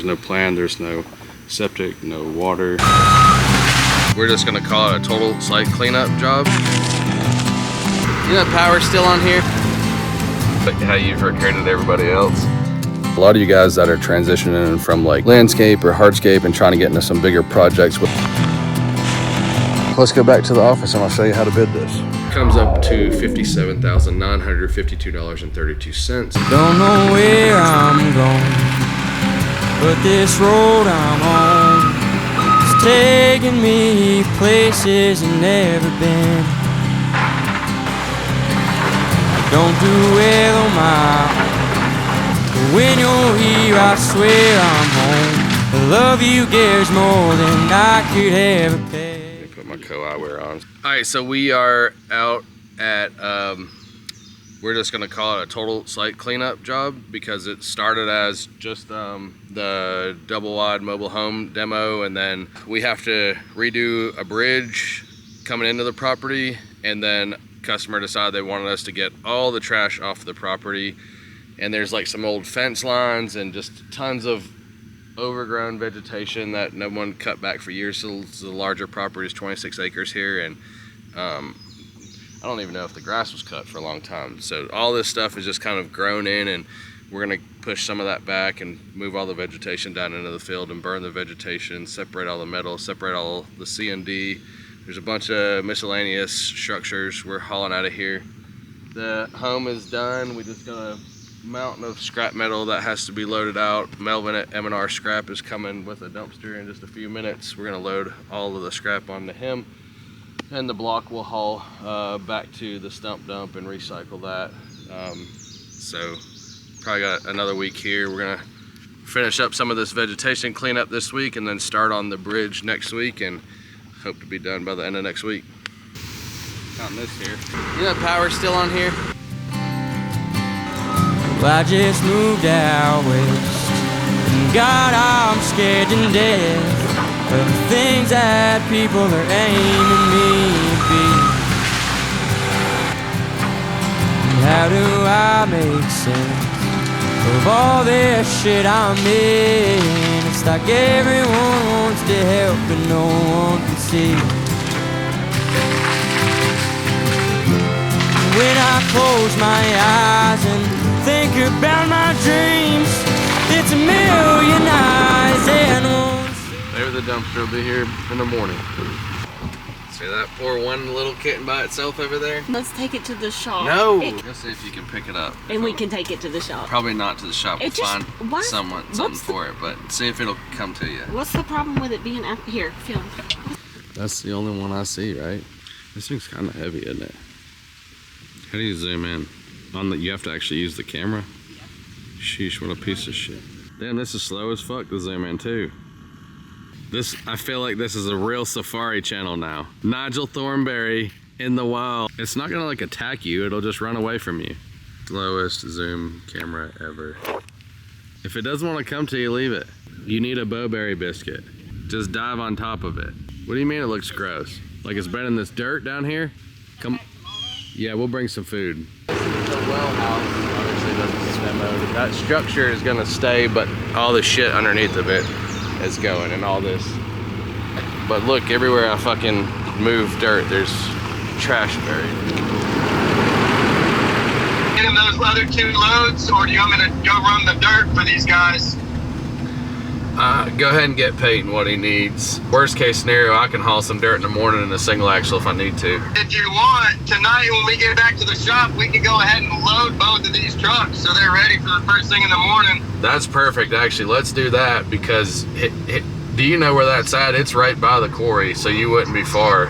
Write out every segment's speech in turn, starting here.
There's no plan, there's no septic, no water. We're just gonna call it a total site cleanup job. You know, power's still on here. Like how you've recruited everybody else. A lot of you guys that are transitioning from like landscape or hardscape and trying to get into some bigger projects with. Let's go back to the office and I'll show you how to bid this. Comes up to $57,952.32. Don't know where I'm going, but this road I'm on is taking me places I've never been. I don't do well on my own, but when you're here I swear I'm home. The love you give's more than I could ever pay. Put my co-eyewear on. All right, so we are out at, we're just gonna call it a total site cleanup job because it started as just the double wide mobile home demo, and then we have to redo a bridge coming into the property, and then customer decided they wanted us to get all the trash off the property, and there's like some old fence lines and just tons of overgrown vegetation that no one cut back for years. So the larger property is 26 acres here, and I don't even know if the grass was cut for a long time. So all this stuff is just kind of grown in, and we're gonna push some of that back and move all the vegetation down into the field and burn the vegetation, separate all the metal, separate all the C&D. There's a bunch of miscellaneous structures we're hauling out of here. The home is done. We just got a mountain of scrap metal that has to be loaded out. Melvin at M&R Scrap is coming with a dumpster in just a few minutes. We're gonna load all of the scrap onto him, and the block will haul back to the stump dump and recycle that. So probably got another week here. We're gonna finish up some of this vegetation cleanup this week and then start on the bridge next week, and hope to be done by the end of next week. Counting this here. You know, power's still on here. Well, I just moved out west, and God, I'm scared to death of the things that people are aiming me to be. And how do I make sense of all this shit I'm in? It's like everyone wants to help but no one can see. When I close my eyes and think about my dreams, it's a million eyes and one. Maybe the dumpster will be here in the morning. See that poor one little kitten by itself over there? Let's take it to the shop. No! Let's see if you can pick it up. And we can take it to the shop. Probably not to the shop. We'll find something for it, but see if it'll come to you. What's the problem with it being out here? Feel. That's the only one I see, right? This thing's kind of heavy, isn't it? How do you zoom in? You have to actually use the camera? Yeah. Sheesh, what a piece of shit. Damn, this is slow as fuck to zoom in too. I feel like this is a real safari channel now. Nigel Thornberry in the wild. It's not gonna like attack you, it'll just run away from you. Slowest zoom camera ever. If it doesn't want to come to you, leave it. You need a bowberry biscuit. Just dive on top of it. What do you mean it looks gross? Like it's been in this dirt down here? Come. Yeah, we'll bring some food. The well house obviously doesn't demo. That structure is gonna stay, but all the shit underneath of it is going, and all this. But look, everywhere I fucking move dirt, there's trash buried. Get him those other 2 loads, or do you want me to go run the dirt for these guys? Go ahead and get Peyton what he needs. Worst case scenario, I can haul some dirt in the morning in a single axle if I need to. If you want, tonight when we get back to the shop, we can go ahead and load both of these trucks so they're ready for the first thing in the morning. That's perfect, actually. Let's do that, because do you know where that's at? It's right by the quarry, so you wouldn't be far.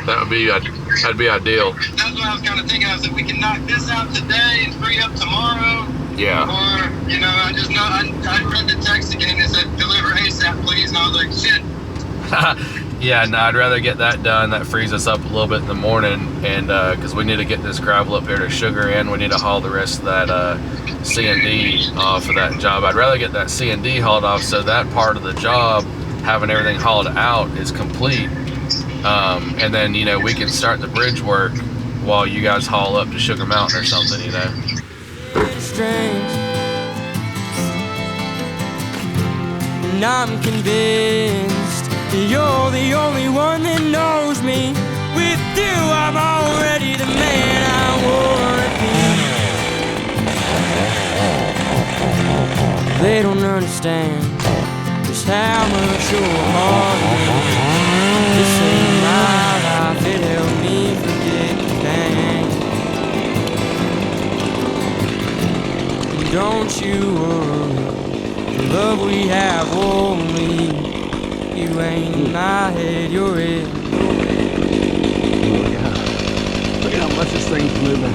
That'd be ideal. That's what I was kind of thinking. I was like, we can knock this out today and free up tomorrow. Yeah. Or, you know, I read the text again and it said, deliver ASAP, please. And I was like, shit. Yeah, no, I'd rather get that done. That frees us up a little bit in the morning, and because we need to get this gravel up here to sugar in. We need to haul the rest of that C&D off of that job. I'd rather get that C&D hauled off so that part of the job, having everything hauled out, is complete. And then, you know, we can start the bridge work while you guys haul up to Sugar Mountain or something, you know. Strange. and I'm convinced that you're the only one that knows me. With you, I'm already the man I wanna be. They don't understand just how much your heart means. This ain't my life, it helped me forget the pain. Don't you worry, the love we have only. You ain't in my head, you're in. Look at how much this thing's moving.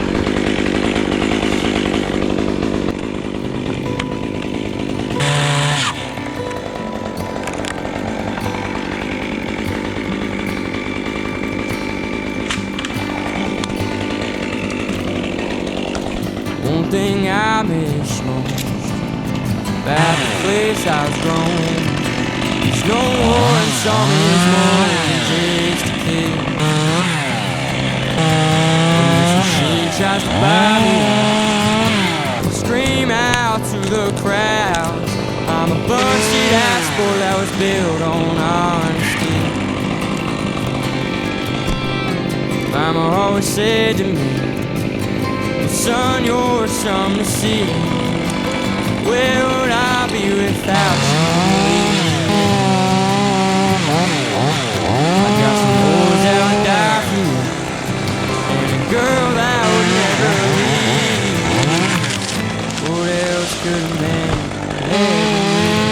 One thing I miss most about the place I was grown is no one saw me as more than just a kid. When this machine tries to buy me out, scream out to the crowds, I'm a busted asshole that was built on honesty. Mama always said to me, son, you're something to see. Where would I be without you? I got some boys that would die for you, and a girl that would never leave. What else could a man ever need?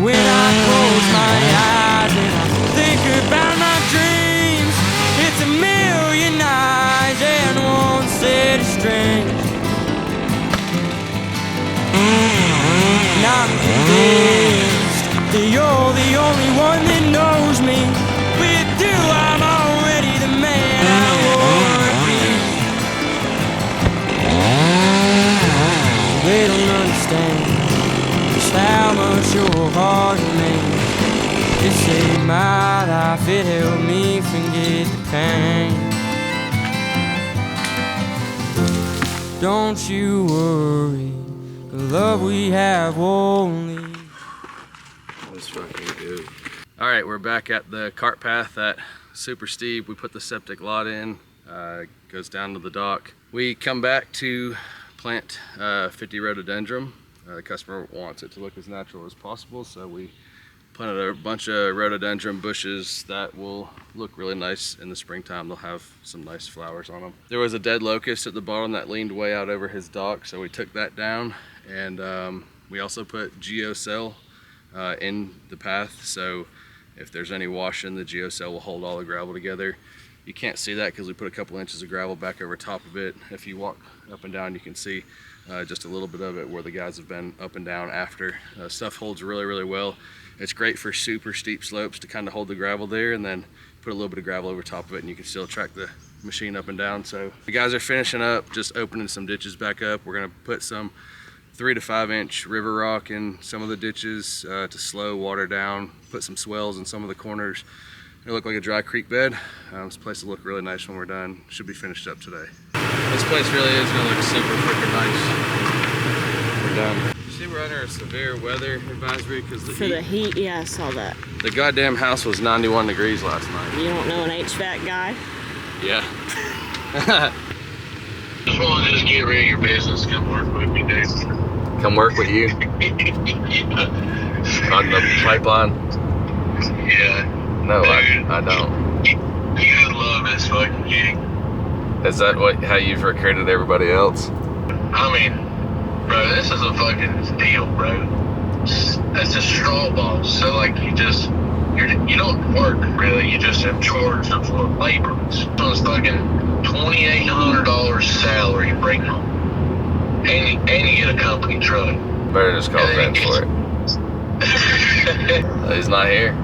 When I close my eyes and I think about my dreams, it's a million eyes and one set of strings. And I'm convinced that you're the only one that knows me. With you, I'm already the man I wanna be. They don't understand just how much your heart means. It saved my life, it helped me forget the pain. Don't you worry, the love we have only. That's fucking good. All right, we're back at the cart path at Super Steep. We put the septic lot in, goes down to the dock. We come back to plant 50 rhododendron. The customer wants it to look as natural as possible, so we planted a bunch of rhododendron bushes that will look really nice in the springtime. They'll have some nice flowers on them. There was a dead locust at the bottom that leaned way out over his dock, so we took that down, and we also put geocell in the path, so if there's any washing, the geocell will hold all the gravel together. You can't see that because we put a couple inches of gravel back over top of it. If you walk up and down, you can see just a little bit of it where the guys have been up and down after. Stuff holds really, really well. It's great for super steep slopes to kind of hold the gravel there, and then put a little bit of gravel over top of it, and you can still track the machine up and down. So the guys are finishing up, just opening some ditches back up. We're gonna put some 3 to 5 inch river rock in some of the ditches to slow water down, put some swells in some of the corners. It'll look like a dry creek bed. This place will look really nice when we're done. Should be finished up today. This place really is gonna look super freaking nice when we're done. See, we're under a severe weather advisory because For the heat, yeah, I saw that. The goddamn house was 91 degrees last night. You don't know an HVAC guy? Yeah. Just want to just get rid of your business. Come work with me, dude. Come work with you on the pipeline? Yeah. No, Dude, I don't. You would love this fucking gig. Is that how you've recruited everybody else? I mean, bro, this is a fucking deal, bro. It's a straw ball. So, like, you don't work, really. You're just in charge of labor. So it's fucking $2,800 salary bring home. And you get a company truck. Better just call Vince for it. He's not here?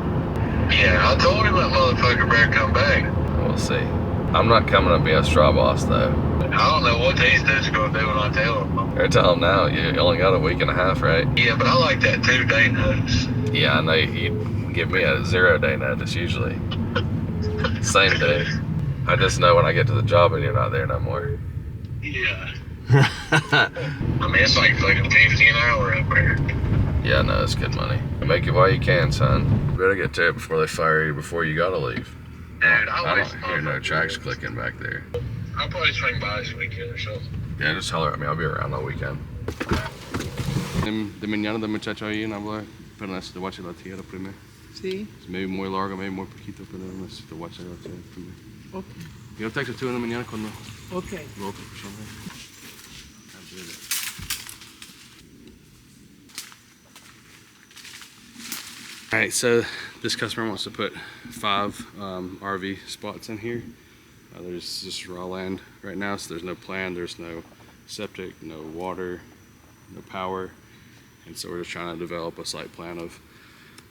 Yeah, I told him that motherfucker better come back. We'll see. I'm not coming to be a straw boss, though. I don't know what these dudes going to do when I tell them. Or tell him now, you only got a week and a half, right? Yeah, but I like that 2-day notice. Yeah, I know you give me a 0-day notice usually. Same day. I just know when I get to the job and you're not there no more. Yeah. I mean, it's like fucking 50 an hour up there. Yeah, no, it's good money. Make it while you can, son. You better get to it before they fire you, before you gotta leave. Dude, I don't hear no tracks clicking back there. I'll probably swing by this weekend or something. Yeah, just holler at me. I'll be around all weekend. De mañana de muchacho ahí en habla, pero necesito watch la tierra primero. Sí. Maybe muy largo, maybe muy poquito, pero necesito watch la tierra primero. Okay. Yo texto tú en la mañana cuando Okay. lo otro, por favor. All right, so this customer wants to put 5 RV spots in here. There's just raw land right now, so there's no plan, there's no septic, no water, no power. And so we're just trying to develop a site plan of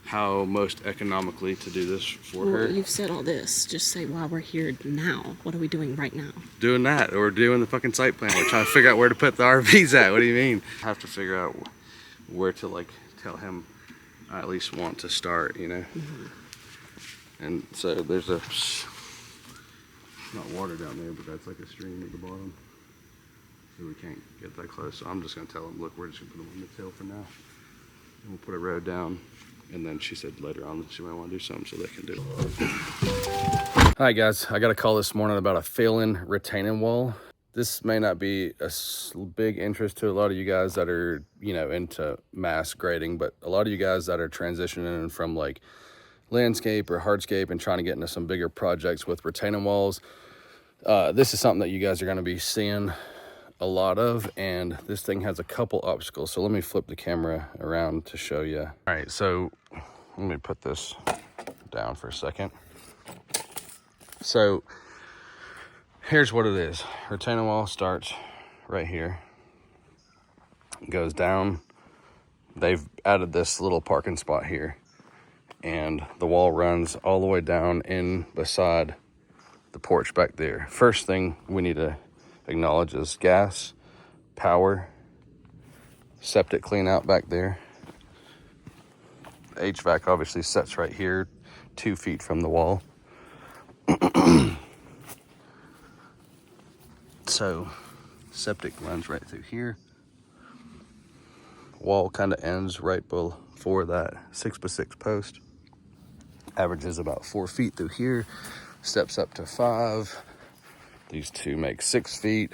how most economically to do this for Well, her. you've said all this. Just say why we're here now. What are we doing right now? Doing that, or doing the fucking site plan. We're trying to figure out where to put the RVs at. What do you mean? I have to figure out where to like tell him I at least want to start, you know? And so there's a, not water down there, but that's like a stream at the bottom. So we can't get that close. So I'm just gonna tell him, look, we're just gonna put them on the hill for now. And we'll put a road down. And then she said later on that she might want to do something so they can do it. Hi guys, I got a call this morning about a failing retaining wall. This may not be a big interest to a lot of you guys that are, you know, into mass grading, but a lot of you guys that are transitioning from like landscape or hardscape and trying to get into some bigger projects with retaining walls, this is something that you guys are going to be seeing a lot of, and this thing has a couple obstacles. So let me flip the camera around to show you. All right, so let me put this down for a second. So here's what it is. Retaining wall starts right here, goes down. They've added this little parking spot here, and the wall runs all the way down in beside the porch back there. First thing we need to acknowledge is gas, power, septic clean out back there. The HVAC obviously sets right here, 2 feet from the wall. So septic runs right through here. Wall kind of ends right before that 6x6 post. Averages about 4 feet through here, steps up to 5. These two make 6 feet.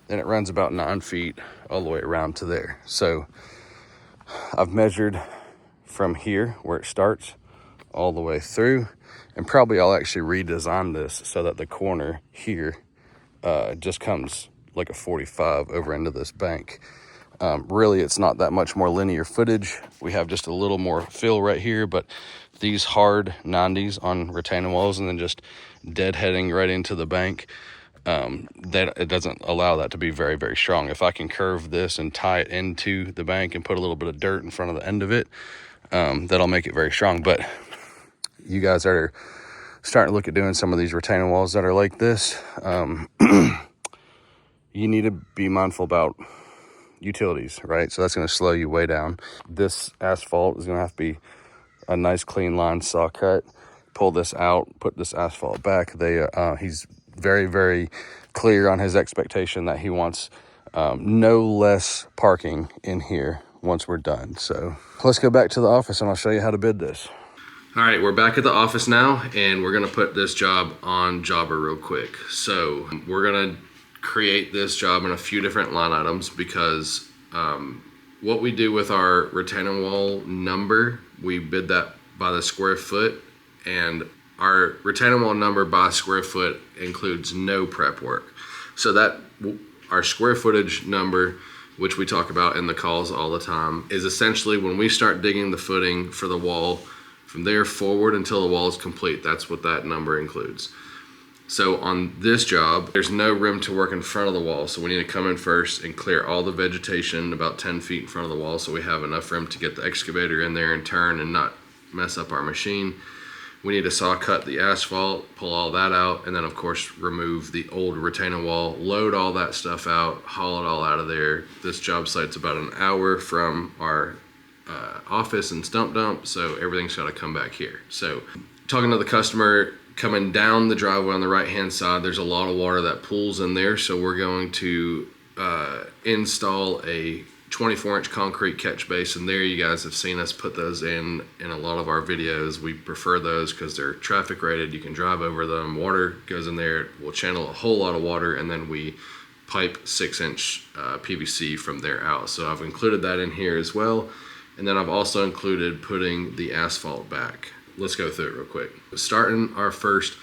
Then it runs about 9 feet all the way around to there. So I've measured from here where it starts all the way through, and probably I'll actually redesign this so that the corner here just comes like a 45 over into this bank. Really, it's not that much more linear footage. We have just a little more fill right here, but these hard 90s on retaining walls and then just deadheading right into the bank, that it doesn't allow that to be very, very strong. If I can curve this and tie it into the bank and put a little bit of dirt in front of the end of it, that'll make it very strong. But you guys that are starting to look at doing some of these retaining walls that are like this, you need to be mindful about utilities, right? So that's going to slow you way down. This asphalt is going to have to be a nice clean line saw cut. Pull this out, put this asphalt back. He's very, very clear on his expectation that he wants no less parking in here once we're done. So let's go back to the office and I'll show you how to bid this. All right, we're back at the office now, and we're gonna put this job on Jobber real quick. So we're gonna create this job in a few different line items because what we do with our retaining wall number, we bid that by the square foot, and our retaining wall number by square foot includes no prep work. So that our square footage number, which we talk about in the calls all the time, is essentially when we start digging the footing for the wall from there forward until the wall is complete. That's what that number includes. So on this job, there's no room to work in front of the wall. So we need to come in first and clear all the vegetation about 10 feet in front of the wall so we have enough room to get the excavator in there and turn and not mess up our machine. We need to saw cut the asphalt, pull all that out, and then of course remove the old retaining wall, load all that stuff out, haul it all out of there. This job site's about an hour from our office and stump dump, so everything's got to come back here. So talking to the customer, coming down the driveway on the right hand side, there's a lot of water that pools in there, so we're going to install a 24-inch concrete catch basin. There, you guys have seen us put those in a lot of our videos. We prefer those because they're traffic rated. You can drive over them. Water goes in there. We'll channel a whole lot of water, and then we pipe 6-inch PVC from there out. So I've included that in here as well. And then I've also included putting the asphalt back. Let's go through it real quick. Starting our first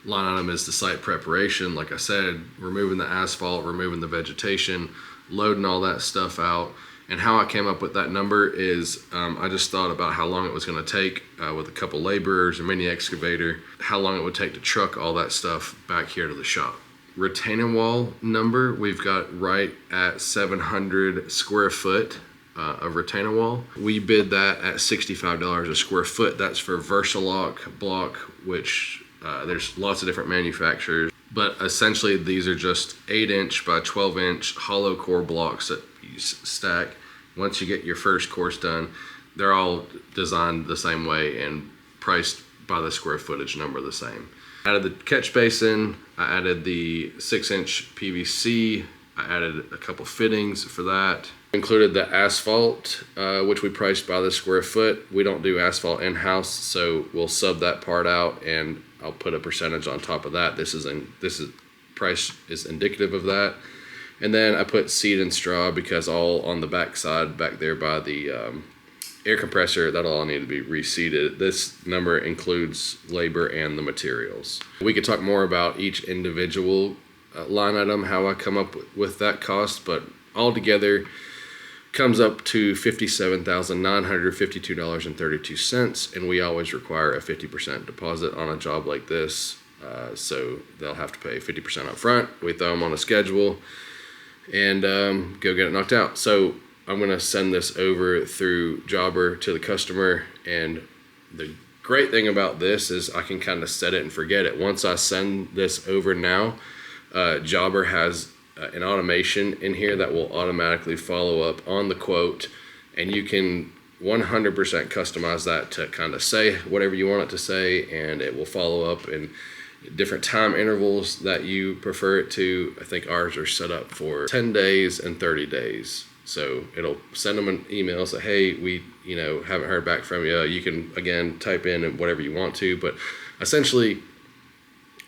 line item is the site preparation. Like I said, removing the asphalt, removing the vegetation, loading all that stuff out. And how I came up with that number is I just thought about how long it was going to take with a couple laborers, a mini excavator, how long it would take to truck all that stuff back here to the shop. Retaining wall number, we've got right at 700 square foot of retaining wall. We bid that at $65 a square foot. That's for Versalock block, which there's lots of different manufacturers, but essentially these are just 8-inch by 12-inch hollow core blocks that you stack. Once you get your first course done, they're all designed the same way and priced by the square footage number the same. I added the catch basin, I added the 6-inch PVC, I added a couple fittings for that. Included the asphalt, which we priced by the square foot. We don't do asphalt in-house, so we'll sub that part out and I'll put a percentage on top of that. This price is indicative of that. And then I put seed and straw because all on the back side back there by the air compressor, that'll all need to be reseeded. This number includes labor and the materials. We could talk more about each individual line item, how I come up with that cost, but altogether comes up to $57,952.32, and we always require a 50% deposit on a job like this. So they'll have to pay 50% up front. We throw them on a schedule and go get it knocked out. So I'm gonna send this over through Jobber to the customer, and the great thing about this is I can kind of set it and forget it. Once I send this over now, Jobber has an automation in here that will automatically follow up on the quote, and you can 100% customize that to kind of say whatever you want it to say, and it will follow up in different time intervals that you prefer it to. I think ours are set up for 10 days and 30 days. So it'll send them an email, say, hey, we haven't heard back from you. You can, again, type in whatever you want to, but essentially,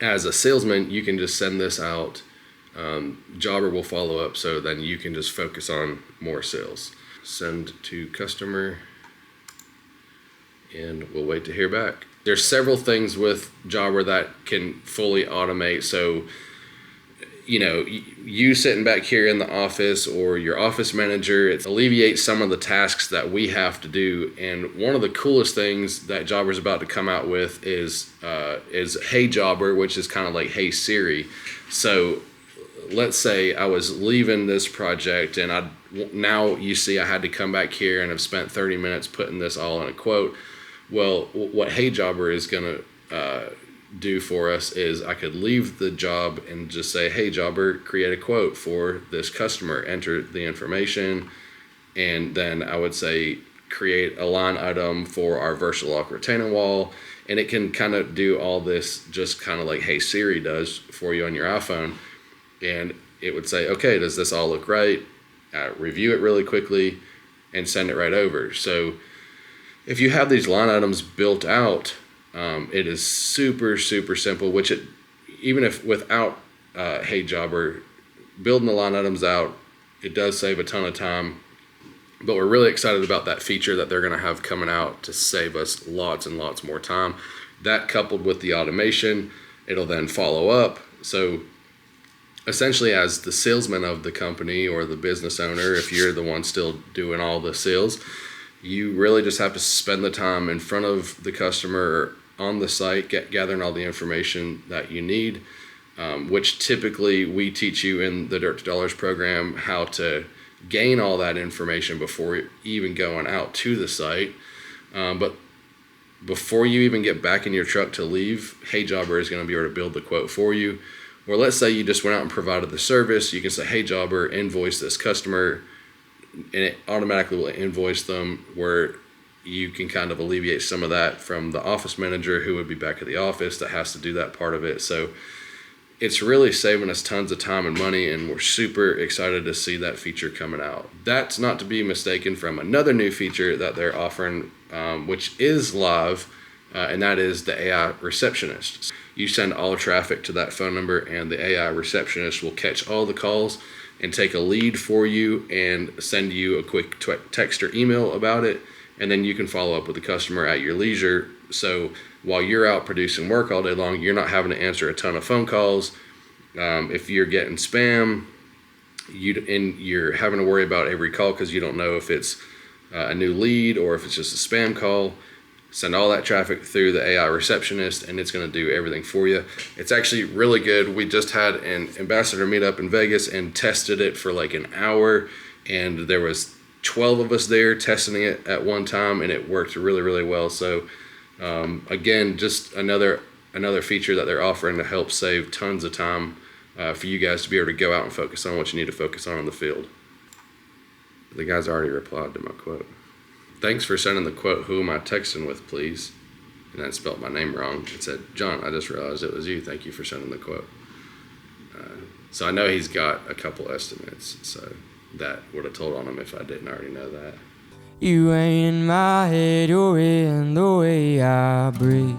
as a salesman, you can just send this out. Jobber will follow up, so then you can just focus on more sales. Send to customer, and we'll wait to hear back. There's several things with Jobber that can fully automate. So, you sitting back here in the office or your office manager, it alleviates some of the tasks that we have to do. And one of the coolest things that Jobber's about to come out with is Hey Jobber, which is kind of like Hey Siri. So let's say I was leaving this project and now you see I had to come back here and have spent 30 minutes putting this all in a quote. Well, what Hey Jobber is gonna do for us is I could leave the job and just say, hey Jobber, create a quote for this customer, enter the information, and then I would say create a line item for our Versalock retaining wall, and it can kind of do all this just kind of like Hey Siri does for you on your iPhone. And it would say, okay, does this all look right? Review it really quickly and send it right over. So if you have these line items built out, it is super, super simple, which even if without Hey Jobber, building the line items out, it does save a ton of time. But we're really excited about that feature that they're gonna have coming out to save us lots and lots more time. That coupled with the automation, it'll then follow up. So essentially, as the salesman of the company or the business owner, if you're the one still doing all the sales, you really just have to spend the time in front of the customer on the site, gathering all the information that you need, which typically we teach you in the Dirt to Dollars program how to gain all that information before even going out to the site. But before you even get back in your truck to leave, Hey Jobber is going to be able to build the quote for you. Or let's say you just went out and provided the service, you can say, hey Jobber, invoice this customer, and it automatically will invoice them, where you can kind of alleviate some of that from the office manager who would be back at the office that has to do that part of it. So It's really saving us tons of time and money, and we're super excited to see that feature coming out. That's not to be mistaken from another new feature that they're offering, which is live, and that is the AI receptionist. You send all traffic to that phone number, and the AI receptionist will catch all the calls and take a lead for you and send you a quick text or email about it, and then you can follow up with the customer at your leisure. So while you're out producing work all day long, you're not having to answer a ton of phone calls. If you're getting spam, you're having to worry about every call because you don't know if it's a new lead or if it's just a spam call. Send all that traffic through the AI receptionist, and it's going to do everything for you. It's actually really good. We just had an ambassador meetup in Vegas and tested it for like an hour, and there was 12 of us there testing it at one time, and it worked really, really well. So again, just another feature that they're offering to help save tons of time for you guys to be able to go out and focus on what you need to focus on in the field. The guy's already replied to my quote. Thanks for sending the quote, who am I texting with, please? And that spelled my name wrong. It said, John, I just realized it was you. Thank you for sending the quote. So I know he's got a couple estimates, so that would have told on him if I didn't already know that. You ain't in my head, you're in the way I breathe.